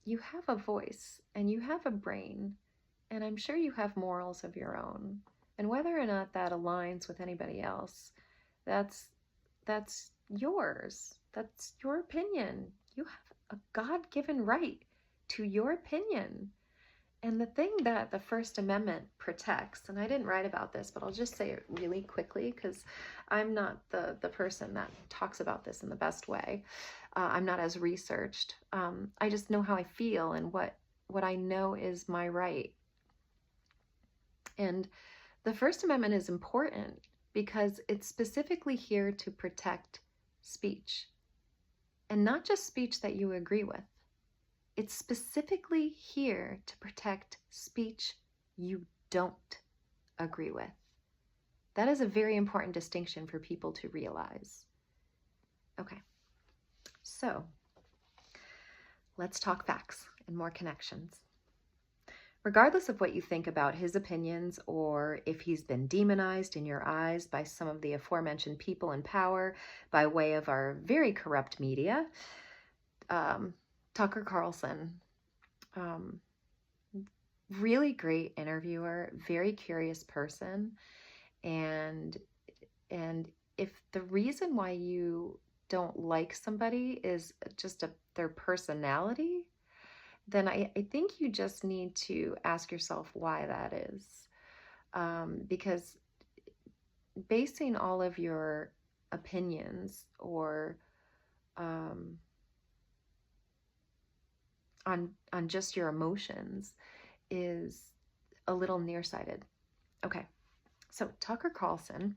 you have a voice and you have a brain, and I'm sure you have morals of your own. And whether or not that aligns with anybody else, that's yours. That's your opinion. You have a God-given right to your opinion. And the thing that the First Amendment protects, and I didn't write about this, but I'll just say it really quickly because I'm not the person that talks about this in the best way. I'm not as researched. I just know how I feel and what I know is my right. And the First Amendment is important because it's specifically here to protect speech, and not just speech that you agree with. It's specifically here to protect speech you don't agree with. That is a very important distinction for people to realize. Okay, so let's talk facts and more connections. Regardless of what you think about his opinions or if he's been demonized in your eyes by some of the aforementioned people in power by way of our very corrupt media, Tucker Carlson, really great interviewer, very curious person, and if the reason why you don't like somebody is just their personality, then I think you just need to ask yourself why that is. Because basing all of your opinions or on just your emotions is a little nearsighted. Okay, so Tucker Carlson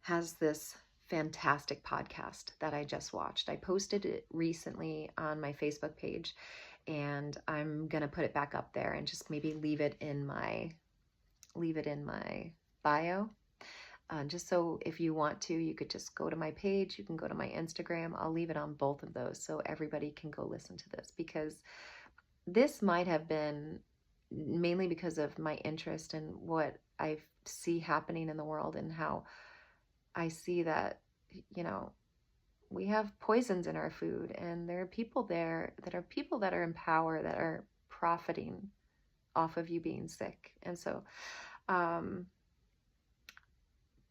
has this fantastic podcast that I just watched. I posted it recently on my Facebook page, and I'm gonna put it back up there and just maybe leave it in my bio. Just so if you want to, you could just go to my page, you can go to my Instagram. I'll leave it on both of those so everybody can go listen to this, because this might have been mainly because of my interest in what I see happening in the world and how I see that, we have poisons in our food, and there are people there that are in power that are profiting off of you being sick. And so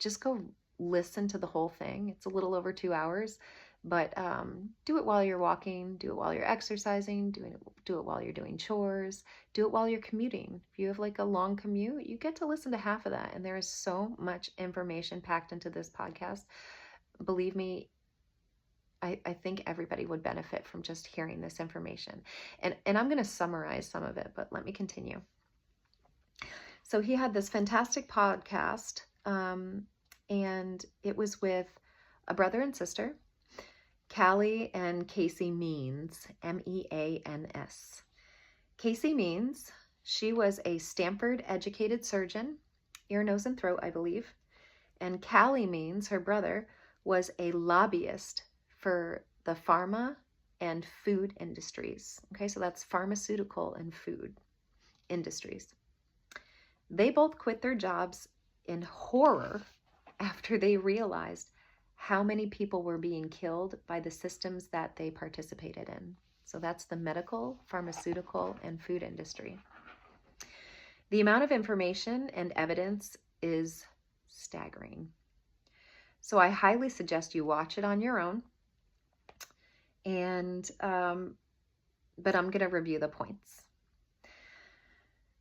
just go listen to the whole thing. It's a little over 2 hours, but do it while you're walking, do it while you're exercising, do it while you're doing chores, do it while you're commuting. If you have like a long commute, you get to listen to half of that. And there is so much information packed into this podcast. Believe me, I think everybody would benefit from just hearing this information. And I'm going to summarize some of it, but let me continue. So he had this fantastic podcast, and it was with a brother and sister, Calley and Casey Means, Means. Casey Means, she was a Stanford-educated surgeon, ear, nose, and throat, I believe. And Calley Means, her brother, was a lobbyist for the pharma and food industries. Okay, so that's pharmaceutical and food industries. They both quit their jobs in horror after they realized how many people were being killed by the systems that they participated in. So that's the medical, pharmaceutical, and food industry. The amount of information and evidence is staggering. So I highly suggest you watch it on your own. And but I'm going to review the points.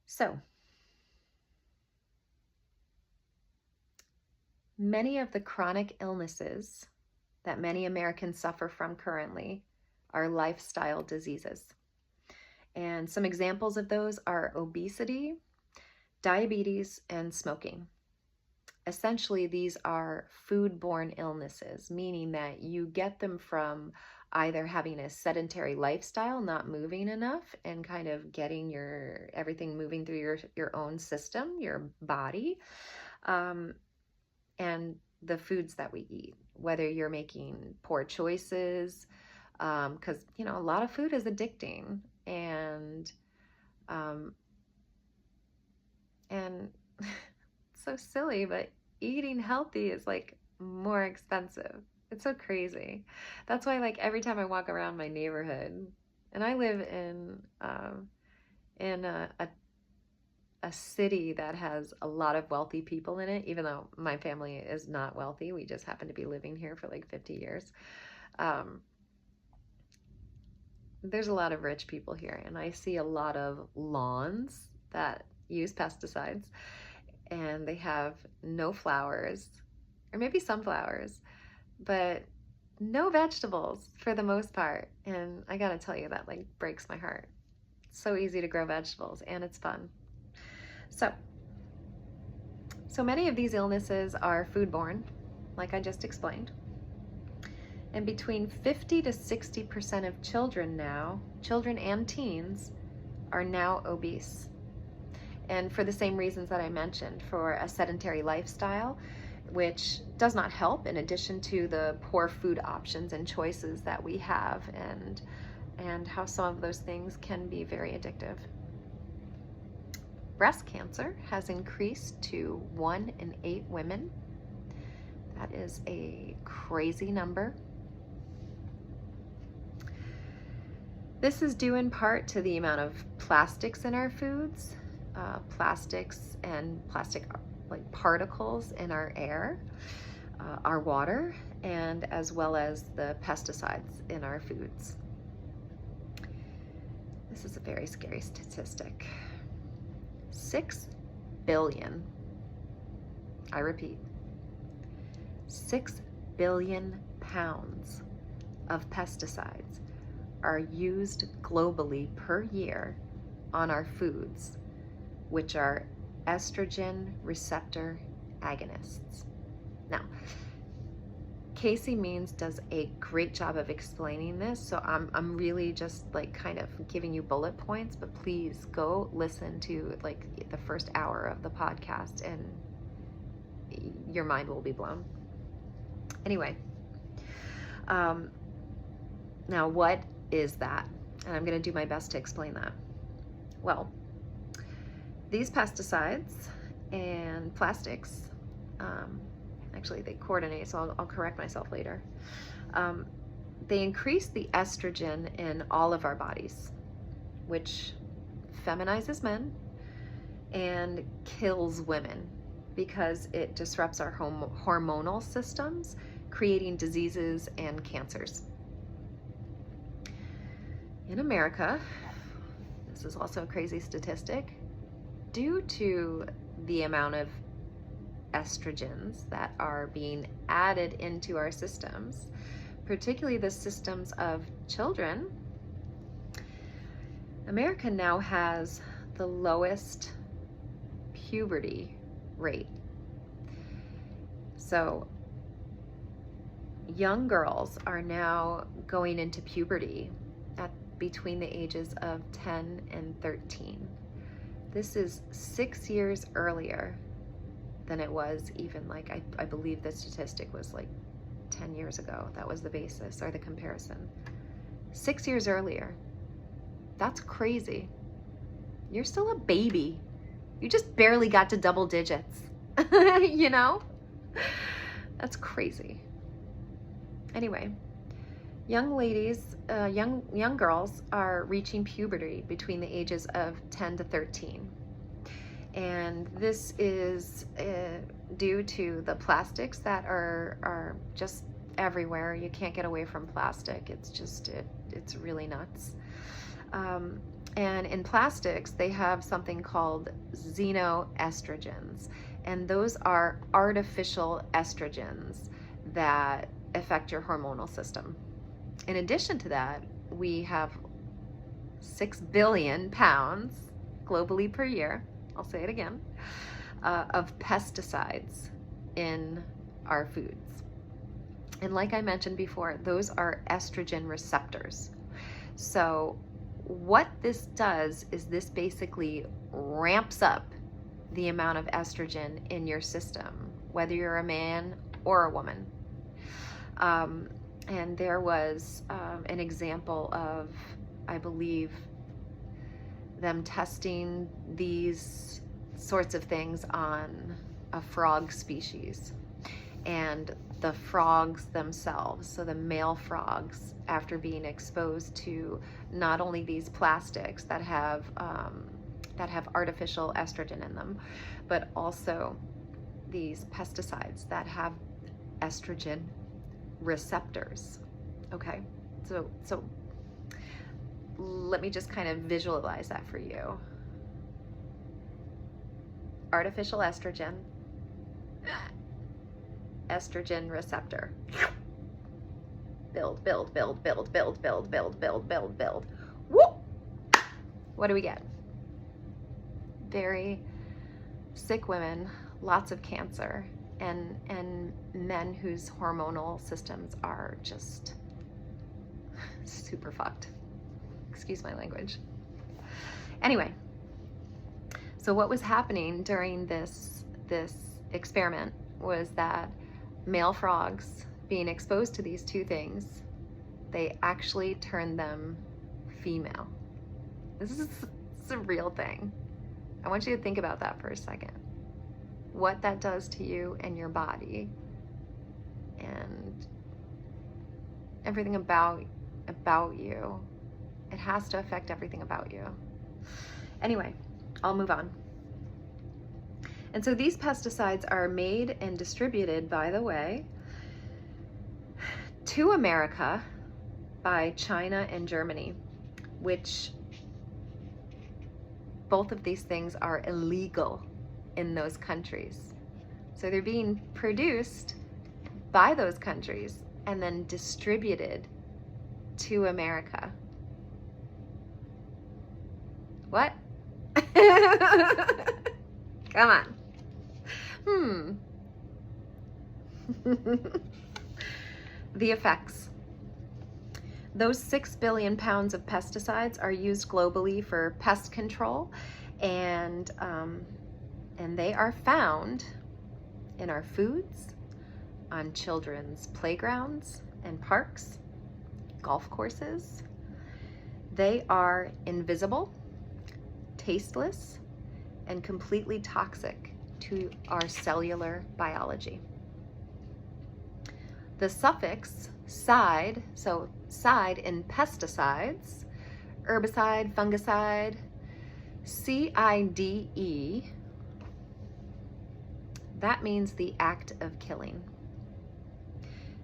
So many of the chronic illnesses that many Americans suffer from currently are lifestyle diseases. And some examples of those are obesity, diabetes, and smoking. Essentially, these are food-borne illnesses, meaning that you get them from either having a sedentary lifestyle, not moving enough, and kind of getting everything moving through your own system, your body, and the foods that we eat, whether you're making poor choices, because a lot of food is addicting, and it's so silly, but eating healthy is like more expensive. It's so crazy. That's why, like, every time I walk around my neighborhood, And I live in a city that has a lot of wealthy people in it, even though my family is not wealthy. We just happen to be living here for like 50 years. Um, there's a lot of rich people here, and I see a lot of lawns that use pesticides, and they have no flowers, or maybe some flowers, but no vegetables for the most part. And I gotta tell you, that like breaks my heart. It's so easy to grow vegetables, and it's fun. So many of these illnesses are foodborne, like I just explained. And between 50 to 60% of children and teens, are now obese. And for the same reasons that I mentioned, for a sedentary lifestyle, which does not help, in addition to the poor food options and choices that we have, and how some of those things can be very addictive. Breast cancer has increased to 1 in 8 women. That is a crazy number. This is due in part to the amount of plastics in our foods, plastics and plastic like particles in our air, our water, and as well as the pesticides in our foods. This is a very scary statistic. 6 billion, I repeat, 6 billion pounds of pesticides are used globally per year on our foods, which are estrogen receptor agonists. Now, Calley Means does a great job of explaining this, so I'm really just like kind of giving you bullet points, but please go listen to like the first hour of the podcast and your mind will be blown. Anyway, now what is that? And I'm going to do my best to explain that. Well, these pesticides and plastics, actually they coordinate, so I'll correct myself later. They increase the estrogen in all of our bodies, which feminizes men and kills women because it disrupts our hormonal systems, creating diseases and cancers. In America, this is also a crazy statistic, due to the amount of estrogens that are being added into our systems, particularly the systems of children, America now has the lowest puberty rate. So young girls are now going into puberty at between the ages of 10 and 13. This is 6 years earlier than it was even like, I believe the statistic was like 10 years ago. That was the basis or the comparison. 6 years earlier. That's crazy. You're still a baby. You just barely got to double digits, you know? That's crazy. Anyway, young ladies, young girls are reaching puberty between the ages of 10 to 13. And this is due to the plastics that are just everywhere. You can't get away from plastic. It's just, it's really nuts. And in plastics, they have something called xenoestrogens. And those are artificial estrogens that affect your hormonal system. In addition to that, we have 6 billion pounds globally per year, I'll say it again, of pesticides in our foods. And like I mentioned before, those are estrogen receptors. So what this does is this basically ramps up the amount of estrogen in your system, whether you're a man or a woman. And there was an example of, I believe, them testing these sorts of things on a frog species. And the frogs themselves, so the male frogs, after being exposed to not only these plastics that have artificial estrogen in them, but also these pesticides that have estrogen receptors. Okay, so let me just kind of visualize that for you. Artificial estrogen, estrogen receptor. Build, build, build, build, build, build, build, build, build, build. Whoop! What do we get? Very sick women, lots of cancer, and men whose hormonal systems are just super fucked. Excuse my language. Anyway, so what was happening during this experiment was that male frogs being exposed to these two things, they actually turned them female. This is a real thing. I want you to think about that for a second. What that does to you and your body and everything about you. It has to affect everything about you. Anyway, I'll move on. And so these pesticides are made and distributed, by the way, to America by China and Germany, which both of these things are illegal in those countries. So they're being produced by those countries and then distributed to America. What? Come on. The effects. Those 6 billion pounds of pesticides are used globally for pest control, and they are found in our foods, on children's playgrounds and parks, golf courses. They are invisible, tasteless, and completely toxic to our cellular biology. The suffix "side," so side in pesticides, herbicide, fungicide, CIDE, that means the act of killing.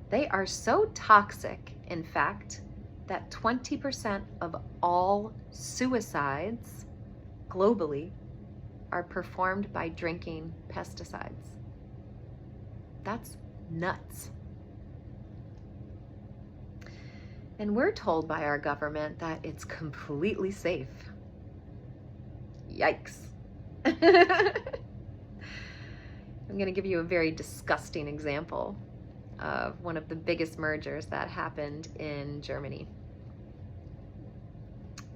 They are so toxic, in fact, that 20% of all suicides globally are performed by drinking pesticides. That's nuts. And we're told by our government that it's completely safe. Yikes. I'm going to give you a very disgusting example of one of the biggest mergers that happened in Germany.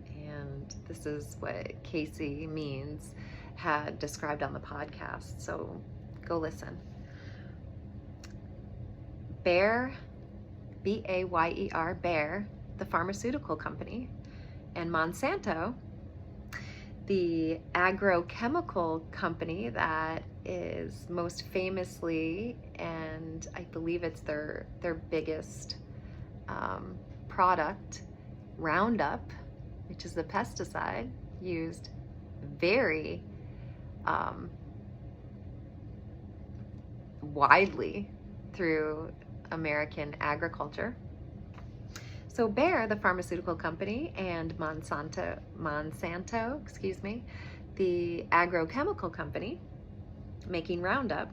And this is what Casey Means had described on the podcast, so go listen. Bayer, B-A-Y-E-R, Bayer, the pharmaceutical company, and Monsanto, the agrochemical company that is most famously, and I believe it's their biggest product, Roundup, which is the pesticide used very widely through American agriculture. So Bayer, the pharmaceutical company, and Monsanto, the agrochemical company making Roundup,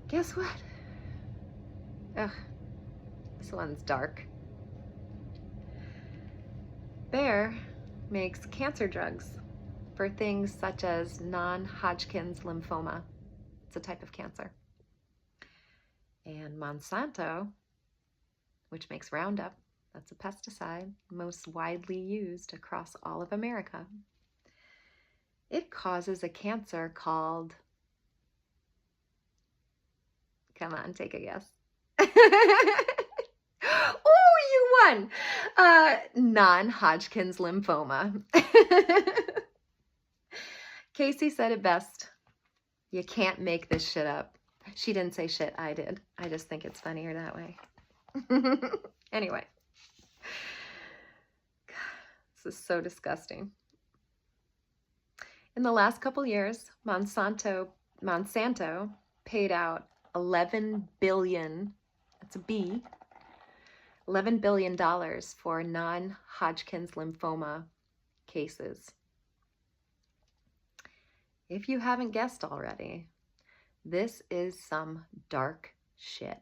guess what? Ugh, this one's dark. Bayer makes cancer drugs for things such as non-Hodgkin's lymphoma. It's a type of cancer. And Monsanto, which makes Roundup, that's a pesticide most widely used across all of America. It causes a cancer called, come on, take a guess. Oh, you won! Non-Hodgkin's lymphoma. Casey said it best. You can't make this shit up. She didn't say shit, I did. I just think it's funnier that way. Anyway. This is so disgusting. In the last couple years, Monsanto paid out 11 billion, that's a B, $11 billion for non-Hodgkin's lymphoma cases. If you haven't guessed already, this is some dark shit.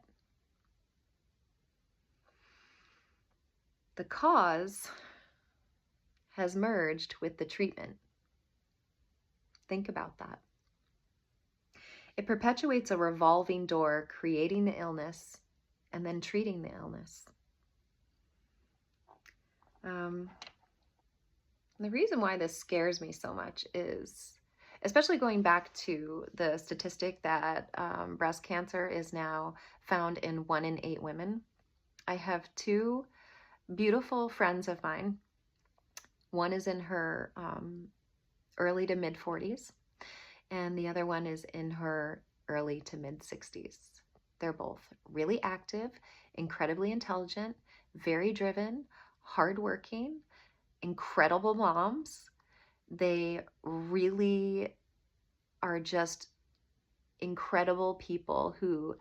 The cause has merged with the treatment. Think about that. It perpetuates a revolving door, creating the illness and then treating the illness. The reason why this scares me so much is, especially going back to the statistic that breast cancer is now found in 1 in 8 women. I have 2 beautiful friends of mine. One is in her early to mid 40s, and the other one is in her early to mid 60s. They're both really active, incredibly intelligent, very driven, hardworking, incredible moms. They really are just incredible people who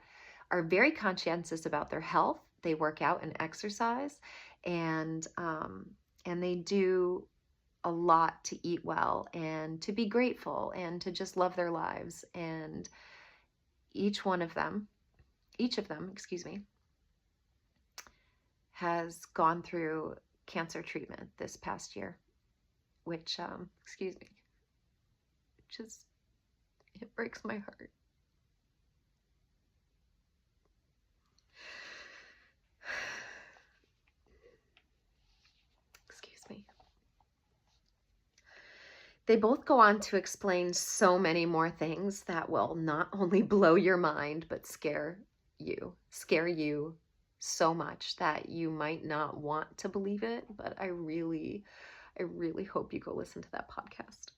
are very conscientious about their health. They work out and exercise, and they do a lot to eat well and to be grateful and to just love their lives. And each of them, has gone through cancer treatment this past year, which, it breaks my heart. Excuse me. They both go on to explain so many more things that will not only blow your mind, but scare you so much that you might not want to believe it. But I really hope you go listen to that podcast.